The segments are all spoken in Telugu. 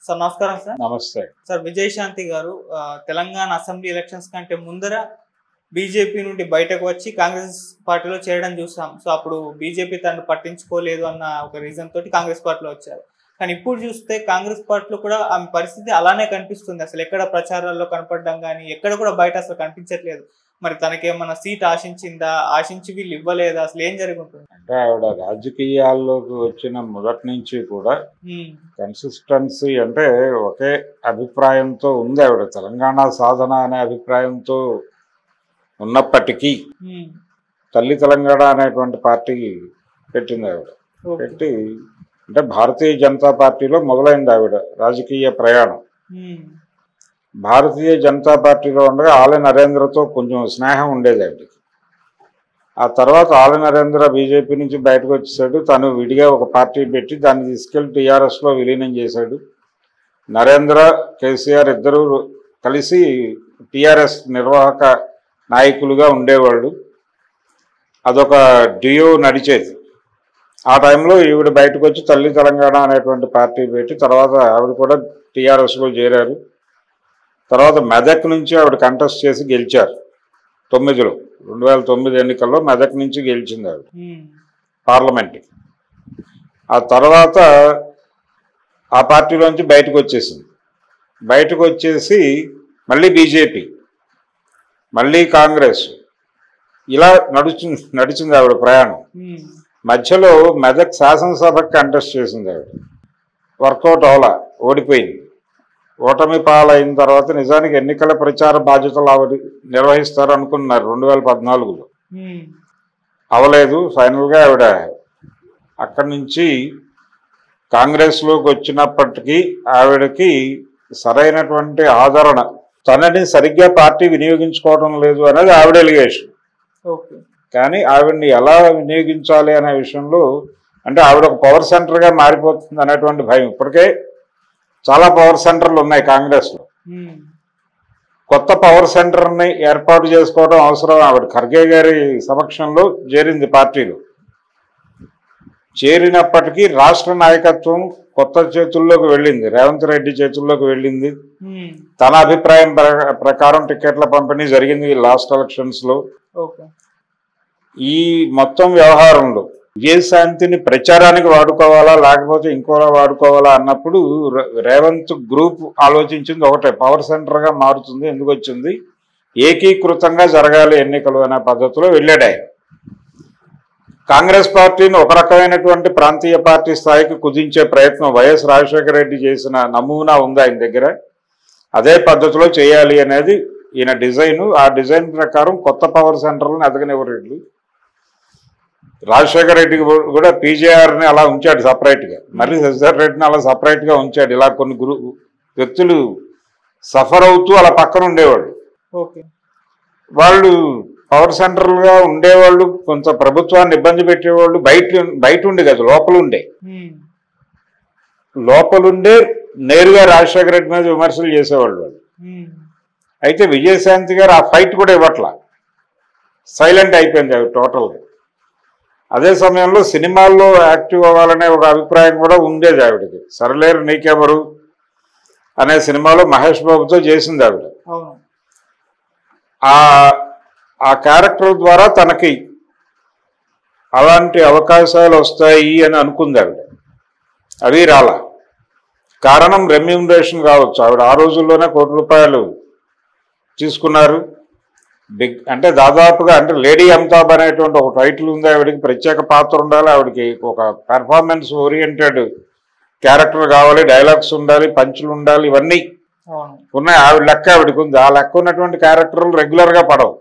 సార్ నమస్కారం సార్. నమస్తే సార్ విజయశాంతి గారు తెలంగాణ అసెంబ్లీ ఎలక్షన్స్ కంటే ముందర బీజేపీ నుండి బయటకు వచ్చి కాంగ్రెస్ పార్టీలో చేరడం చూసాం. సో అప్పుడు బీజేపీ తనను పట్టించుకోలేదు అన్న ఒక రీజన్ తోటి కాంగ్రెస్ పార్టీలో వచ్చారు. కానీ ఇప్పుడు చూస్తే కాంగ్రెస్ పార్టీలో కూడా ఆమె పరిస్థితి అలానే కనిపిస్తుంది. అసలు ఎక్కడ ప్రచారాల్లో కనపడడం కానీ ఎక్కడ కూడా బయట అసలు కనిపించట్లేదు. మరి తనకేమన్నా సీట్ ఆశించిందా, ఆశించి వీళ్ళు ఇవ్వలేదా, అసలు ఏం జరుగుతుంది? అంటే ఆవిడ రాజకీయాల్లోకి వచ్చిన మొదటి నుంచి కూడా కన్సిస్టెన్సీ అంటే ఒకే అభిప్రాయంతో ఉంది. ఆవిడ తెలంగాణ సాధన అనే అభిప్రాయంతో ఉన్నప్పటికీ తల్లి తెలంగాణ అనేటువంటి పార్టీ పెట్టింది ఆవిడ. పెట్టి అంటే భారతీయ జనతా పార్టీలో మొదలైంది ఆవిడ రాజకీయ ప్రయాణం. భారతీయ జనతా పార్టీలో ఉండగా ఆల నరేంద్రతో కొంచెం స్నేహం ఉండేది ఆవిడకి. ఆ తర్వాత ఆల నరేంద్ర బీజేపీ నుంచి బయటకు వచ్చేసాడు. తను విడిగా ఒక పార్టీ పెట్టి దాన్ని తీసుకెళ్లి టీఆర్ఎస్లో విలీనం చేశాడు. నరేంద్ర, కేసీఆర్ ఇద్దరు కలిసి టీఆర్ఎస్ నిర్వాహక నాయకులుగా ఉండేవాళ్ళు. అదొక డియో నడిచేది. ఆ టైంలో ఈవిడ బయటకు వచ్చి తల్లి తెలంగాణ అనేటువంటి పార్టీ పెట్టి తర్వాత ఆవిడ కూడా టీఆర్ఎస్లో చేరారు. తర్వాత మెదక్ నుంచి ఆవిడ కంటెస్ట్ చేసి గెలిచారు. 2009 ఎన్నికల్లో మెదక్ నుంచి గెలిచింది ఆవిడ పార్లమెంట్కి. ఆ తర్వాత ఆ పార్టీలోంచి బయటకు వచ్చేసింది. బయటకు వచ్చేసి మళ్ళీ బీజేపీ, మళ్ళీ కాంగ్రెస్, ఇలా నడిచింది ఆవిడ ప్రయాణం. మధ్యలో మెదక్ శాసనసభకి కంటెస్ట్ చేసింది ఆవిడ. వర్కౌట్ అవలా, ఓడిపోయింది. ఓటమి పాలైన తర్వాత నిజానికి ఎన్నికల ప్రచార బాధ్యతలు ఆవిడ నిర్వహిస్తారు అనుకున్నారు 2014లో. అవలేదు. ఫైనల్గా ఆవిడ అక్కడి నుంచి కాంగ్రెస్లోకి వచ్చినప్పటికీ ఆవిడకి సరైనటువంటి ఆదరణ, తనని సరిగ్గా పార్టీ వినియోగించుకోవడం లేదు అనేది ఆవిడ ఎలిగేషన్. కానీ ఆవిడని ఎలా వినియోగించాలి అనే విషయంలో అంటే ఆవిడ ఒక పవర్ సెంటర్గా మారిపోతుంది అనేటువంటి భయం. ఇప్పటికే చాలా పవర్ సెంటర్లు ఉన్నాయి కాంగ్రెస్లో. కొత్త పవర్ సెంటర్ని ఏర్పాటు చేసుకోవడం అవసరం. ఆవిడ ఖర్గే గారి సమక్షంలో చేరింది పార్టీలో. చేరినప్పటికీ రాష్ట్ర నాయకత్వం కొత్త చేతుల్లోకి వెళ్ళింది, రేవంత్ రెడ్డి చేతుల్లోకి వెళ్ళింది. తన అభిప్రాయం ప్రకారం టికెట్ల పంపిణీ జరిగింది లాస్ట్ ఎలక్షన్స్లో. ఈ మొత్తం వ్యవహారంలో విజయశాంతిని ప్రచారానికి వాడుకోవాలా లేకపోతే ఇంకోలా వాడుకోవాలా అన్నప్పుడు రేవంత్ గ్రూప్ ఆలోచించింది ఒకటే, పవర్ సెంటర్గా మారుతుంది. ఎందుకు వచ్చింది? ఏకీకృతంగా జరగాలి ఎన్నికలు అనే పద్ధతిలో వెళ్ళాడు ఆయన. కాంగ్రెస్ పార్టీని ఒక రకమైనటువంటి ప్రాంతీయ పార్టీ స్థాయికి కుదించే ప్రయత్నం వైఎస్ రాజశేఖర రెడ్డి చేసిన నమూనా ఉంది ఆయన దగ్గర. అదే పద్ధతిలో చేయాలి అనేది ఈయన డిజైను. ఆ డిజైన్ ప్రకారం కొత్త పవర్ సెంటర్లను ఎదగనివ్వరు వీళ్ళు. రాజశేఖర రెడ్డికి కూడా పీజేఆర్ని అలా ఉంచాడు సపరేట్గా, మరి శశిధర్ రెడ్డిని అలా సపరేట్గా ఉంచాడు. ఇలా కొన్ని వ్యక్తులు సఫర్ అవుతూ అలా పక్కన ఉండేవాళ్ళు. వాళ్ళు పవర్ సెంటర్లుగా ఉండేవాళ్ళు, కొంత ప్రభుత్వాన్ని ఇబ్బంది పెట్టేవాళ్ళు. బయట ఉండే కదా, లోపలుండే నేరుగా రాజశేఖర రెడ్డి మీద విమర్శలు చేసేవాళ్ళు వాళ్ళు. అయితే విజయశాంతి గారు ఆ ఫైట్ కూడా ఇవ్వట్లా, సైలెంట్ అయిపోయింది అవి టోటల్గా. అదే సమయంలో సినిమాల్లో యాక్టివ్ అవ్వాలనే ఒక అభిప్రాయం కూడా ఉండేది ఆవిడకి. సరలేరు నీకెవరు అనే సినిమాలో మహేష్ బాబుతో చేసింది ఆవిడ. ఆ క్యారెక్టర్ ద్వారా తనకి అలాంటి అవకాశాలు వస్తాయి అని అనుకుంది ఆవిడ. అవి రాలా. కారణం రెమ్యూనరేషన్ కావచ్చు. ఆవిడ ఆ రోజుల్లోనే ₹1 కోటి తీసుకున్నారు. అంటే దాదాపుగా అంటే లేడీ అమితాబ్ అనేటువంటి ఒక టైటిల్ ఉంది ఆవిడకి. ప్రత్యేక పాత్ర ఉండాలి ఆవిడకి, ఒక పెర్ఫార్మెన్స్ ఓరియంటెడ్ క్యారెక్టర్ కావాలి, డైలాగ్స్ ఉండాలి, పంచులు ఉండాలి, ఇవన్నీ ఉన్నాయి. ఆవిడ లెక్క ఆవిడకి ఉంది. ఆ లెక్క ఉన్నటువంటి క్యారెక్టర్లు రెగ్యులర్గా పడవు.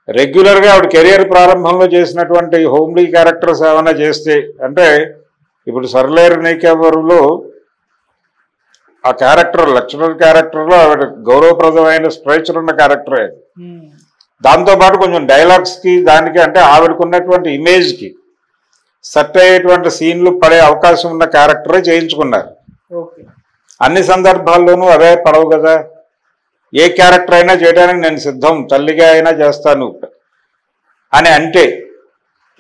రెగ్యులర్గా ఆవిడ కెరియర్ ప్రారంభంలో చేసినటువంటి హోమ్లీ క్యారెక్టర్స్ ఏమైనా చేస్తే, అంటే ఇప్పుడు సర్లేరు నీకెవరులో ఆ క్యారెక్టర్ లెక్చరర్ క్యారెక్టర్లో ఆవిడ గౌరవప్రదమైన స్ట్రేచర్ ఉన్న క్యారెక్టరే. దాంతోపాటు కొంచెం డైలాగ్స్కి దానికి అంటే ఆవిడకు ఉన్నటువంటి ఇమేజ్కి సెట్ అయ్యేటువంటి సీన్లు పడే అవకాశం ఉన్న క్యారెక్టరే చేయించుకున్నారు. అన్ని సందర్భాల్లోనూ అవే పడవు కదా. ఏ క్యారెక్టర్ అయినా చేయడానికి నేను సిద్ధం, తల్లిగా అయినా చేస్తాను అని అంటే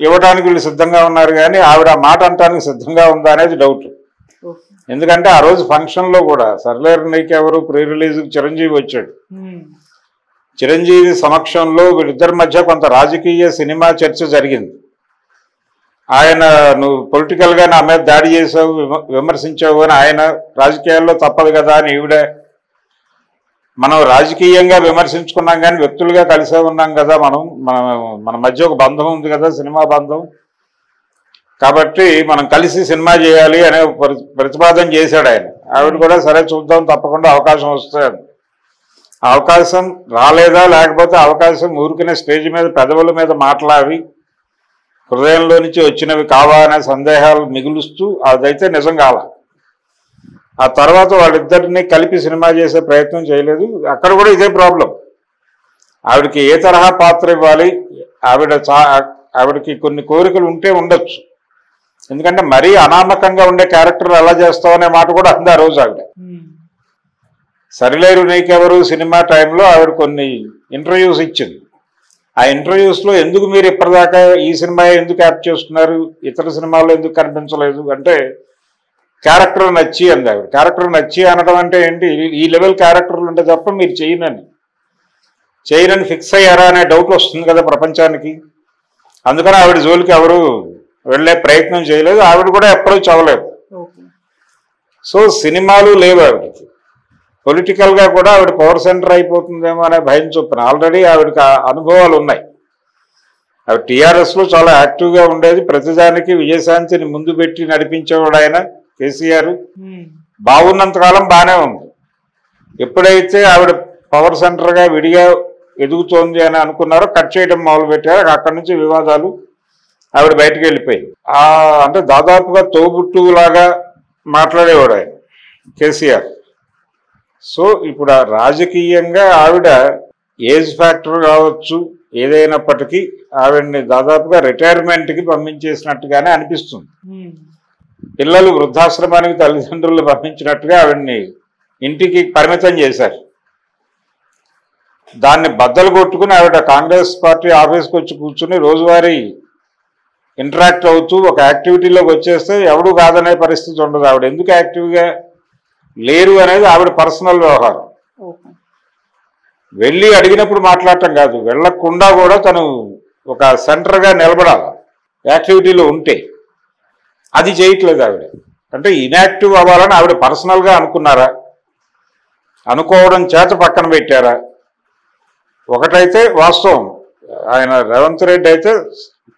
ఇవ్వడానికి వీళ్ళు సిద్ధంగా ఉన్నారు. కానీ ఆవిడ మాట అంటానికి సిద్ధంగా ఉందా అనేది డౌట్. ఎందుకంటే ఆ రోజు ఫంక్షన్ లో కూడా సర్లేరు నీకెవరు ప్రీ రిలీజ్ చిరంజీవి వచ్చాడు. చిరంజీవి సమక్షంలో వీళ్ళిద్దరి మధ్య కొంత రాజకీయ సినిమా చర్చ జరిగింది. ఆయన నువ్వు పొలిటికల్ గా నా మీద దాడి చేసావు, విమర్శించావు అని ఆయన, రాజకీయాల్లో తప్పదు కదా అని ఈవిడ. మనం రాజకీయంగా విమర్శించుకున్నాం కానీ వ్యక్తులుగా కలిసే ఉన్నాం కదా, మన మధ్య ఒక బంధం ఉంది కదా, సినిమా బంధం, కాబట్టి మనం కలిసి సినిమా చేయాలి అనే ప్రతిపాదన చేశాడు ఆయన. ఆవిడ కూడా సరే చూద్దాం, తప్పకుండా అవకాశం వస్తుంది. అవకాశం రాలేదా, లేకపోతే అవకాశం ఊరికినే స్టేజ్ మీద పెదవుల మీద మాట్లాడి హృదయంలో నుంచి వచ్చినవి కావా అనే సందేహాలు మిగులుస్తూ అదైతే నిజం కాల. ఆ తర్వాత వాళ్ళిద్దరిని కలిపి సినిమా చేసే ప్రయత్నం చేయలేదు. అక్కడ కూడా ఇదే ప్రాబ్లం. ఆవిడకి ఏ తరహా పాత్ర ఇవ్వాలి, ఆవిడకి కొన్ని కోరికలు ఉంటే ఉండొచ్చు. ఎందుకంటే మరీ అనామకంగా ఉండే క్యారెక్టర్ ఎలా చేస్తావు అనే మాట కూడా అంది ఆ రోజు ఆవిడ. సరిలేరు నీకెవరు సినిమా టైంలో ఆవిడ కొన్ని ఇంటర్వ్యూస్ ఇచ్చింది. ఆ ఇంటర్వ్యూస్లో ఎందుకు మీరు ఇప్పటిదాకా ఈ సినిమా ఎందుకు యాక్ట్ చేస్తున్నారు, ఇతర సినిమాల్లో ఎందుకు కనిపించలేదు అంటే క్యారెక్టర్ నచ్చి అంది ఆవిడ. క్యారెక్టర్ నచ్చి అనడం అంటే ఏంటి, ఈ లెవెల్ క్యారెక్టర్లు ఉంటే తప్ప మీరు చేయనని ఫిక్స్ అయ్యారా అనే డౌట్ వస్తుంది కదా ప్రపంచానికి. అందుకని ఆవిడ జోలికి ఎవరు వెళ్ళే ప్రయత్నం చేయలేదు, ఆవిడ కూడా అప్రోచ్ అవ్వలేదు. సో సినిమాలు లేవు ఆవిడకి. పొలిటికల్గా కూడా ఆవిడ పవర్ సెంటర్ అయిపోతుందేమో అనే భయం చొప్పున ఆల్రెడీ ఆవిడకి అనుభవాలు ఉన్నాయి. ఆవిడ టీఆర్ఎస్లో చాలా యాక్టివ్గా ఉండేది. ప్రతిదానికి విజయశాంతిని ముందు పెట్టి నడిపించేవాడు ఆయన కేసీఆర్. బాగున్నంతకాలం బాగానే ఉంది. ఎప్పుడైతే ఆవిడ పవర్ సెంటర్గా విడిగా ఎదుగుతోంది అని అనుకున్నారో కట్ చేయడం మొదలుపెట్టారు. అక్కడి నుంచి వివాదాలు, ఆవిడ బయటకు వెళ్ళిపోయింది. అంటే దాదాపుగా తోబుట్టులాగా మాట్లాడేవాడు ఆయన కేసీఆర్. సో ఇప్పుడు ఆ రాజకీయంగా ఆవిడ ఏజ్ ఫ్యాక్టర్ కావచ్చు ఏదైనప్పటికీ ఆవిడని దాదాపుగా రిటైర్మెంట్కి పంపించేసినట్టుగానే అనిపిస్తుంది. పిల్లలు వృద్ధాశ్రమానికి తల్లిదండ్రులు పంపించినట్టుగా ఆవిడని ఇంటికి పరిమితం చేశారు. దాన్ని బద్దలు కొట్టుకుని ఆవిడ కాంగ్రెస్ పార్టీ ఆఫీస్కి వచ్చి కూర్చుని రోజువారీ ఇంటరాక్ట్ అవుతూ ఒక యాక్టివిటీలోకి వచ్చేస్తే ఎవడు కాదనే పరిస్థితి ఉండదు. ఆవిడ ఎందుకు యాక్టివ్గా లేరు అనేది ఆవిడ పర్సనల్ వ్యవహారం. వెళ్ళి అడిగినప్పుడు మాట్లాడటం కాదు, వెళ్ళకుండా కూడా తను ఒక సెంటర్గా నిలబడాలి యాక్టివిటీలో ఉంటే. అది చేయట్లేదు ఆవిడ. అంటే ఇన్యాక్టివ్ అవ్వాలని ఆవిడ పర్సనల్గా అనుకున్నారా, అనుకోవడం చేత పక్కన పెట్టారా? ఒకటైతే వాస్తవం, ఆయన రేవంత్ రెడ్డి అయితే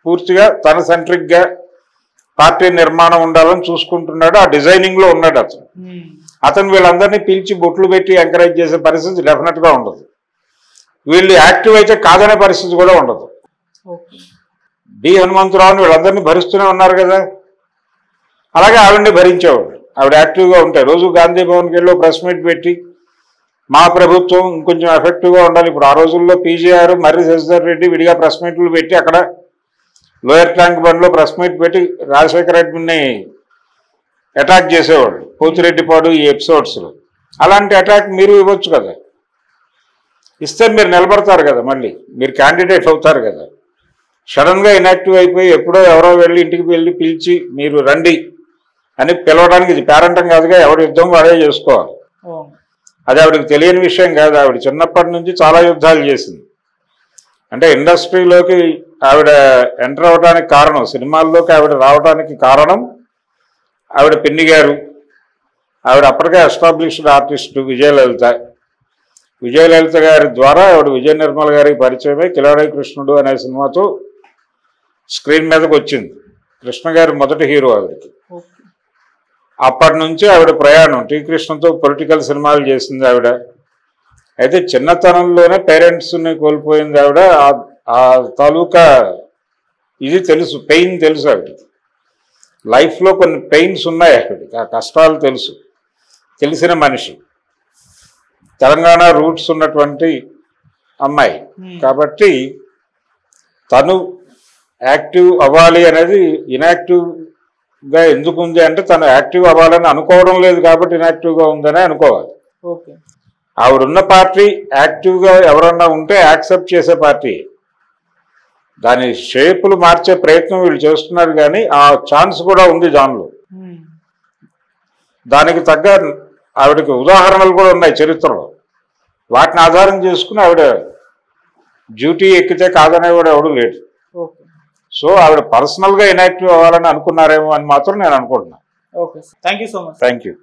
పూర్తిగా తన సెంట్రిక్గా పార్టీ నిర్మాణం ఉండాలని చూసుకుంటున్నాడు. ఆ డిజైనింగ్లో ఉన్నాడు అతను వీళ్ళందరినీ పిలిచి బొట్లు పెట్టి ఎంకరేజ్ చేసే పరిస్థితి డెఫినెట్గా ఉండదు. వీళ్ళు యాక్టివ్ అయితే కాదనే పరిస్థితి కూడా ఉండదు. డి హనుమంతరావుని వీళ్ళందరినీ భరిస్తూనే ఉన్నారు కదా, అలాగే ఆవిడని భరించేవాడు. ఆవిడ యాక్టివ్గా ఉంటాయి. రోజు గాంధీ భవన్కి వెళ్ళి ప్రెస్ మీట్ పెట్టి మా ప్రభుత్వం ఇంకొంచెం ఎఫెక్టివ్గా ఉండాలి. ఇప్పుడు ఆ రోజుల్లో పీజీఆర్ మర్రి శశిధర్ రెడ్డి విడిగా ప్రెస్ మీట్లు పెట్టి అక్కడ లోయర్ ట్యాంక్ బండ్లో ప్రెస్ మీట్ పెట్టి రాజశేఖర రెడ్డిని అటాక్ చేసేవాడు, పోతిరెడ్డిపాడు ఈ ఎపిసోడ్స్లో. అలాంటి అటాక్ మీరు ఇవ్వచ్చు కదా, ఇస్తే మీరు నిలబడతారు కదా, మళ్ళీ మీరు క్యాండిడేట్ అవుతారు కదా. సడన్గా ఇన్యాక్టివ్ అయిపోయి ఎప్పుడో ఎవరో వెళ్ళి ఇంటికి వెళ్ళి పిలిచి మీరు రండి అని పిలవడానికి ఇది పేరెంటం కాదుగా, ఎవరి యుద్ధం వాడే చేసుకోవాలి. అది ఆవిడకి తెలియని విషయం కాదు. ఆవిడ చిన్నప్పటి నుంచి చాలా యుద్ధాలు చేసింది. అంటే ఇండస్ట్రీలోకి ఆవిడ ఎంటర్ అవ్వడానికి కారణం, సినిమాల్లోకి ఆవిడ రావడానికి కారణం ఆవిడ పిన్ని గారు. ఆవిడ అప్పటికే ఎస్టాబ్లిష్డ్ ఆర్టిస్టు విజయలలిత గారి ద్వారా ఆవిడ విజయ నిర్మల్ గారికి పరిచయమై కిలాడి కృష్ణుడు అనే సినిమాతో స్క్రీన్ మీదకి వచ్చింది. కృష్ణ గారి మొదటి హీరో ఆవిడకి. అప్పటి నుంచి ఆవిడ ప్రయాణం టీ కృష్ణతో పొలిటికల్ సినిమాలు చేసింది ఆవిడ. అయితే చిన్నతనంలోనే పేరెంట్స్ని కోల్పోయింది ఆవిడ. ఆ తాలూకా ఇది తెలుసు, పెయిన్ తెలుసు ఆవిడకి. లైఫ్లో కొన్ని పెయిన్స్ ఉన్నాయి ఆవిడకి, ఆ కష్టాలు తెలుసు, తెలిసిన మనిషి. తెలంగాణ రూట్స్ ఉన్నటువంటి అమ్మాయి కాబట్టి తను యాక్టివ్ అవ్వాలి అనేది ఇన్యాక్టివ్గా ఎందుకు ఉంది అంటే తను యాక్టివ్ అవ్వాలని అనుకోవడం లేదు కాబట్టి ఇన్యాక్టివ్గా ఉందని అనుకోవాలి. ఆవిడున్న పార్టీ యాక్టివ్గా ఎవరన్నా ఉంటే యాక్సెప్ట్ చేసే పార్టీ. దాని షేపులు మార్చే ప్రయత్నం వీళ్ళు చేస్తున్నారు కానీ ఆ ఛాన్స్ కూడా ఉంది దానిలో. దానికి తగ్గ ఆవిడకి ఉదాహరణలు కూడా ఉన్నాయి చరిత్రలో. వాటిని ఆధారం చేసుకుని ఆవిడ డ్యూటీ ఎక్కితే కాదనేవాడు ఎవడు లేడు. ఓకే సో ఆవిడ పర్సనల్గా ఇనాక్టివ్ అవ్వాలని అనుకున్నారేమో అని మాత్రం నేను అనుకుంటున్నాను. Okay thank you so much. Thank you.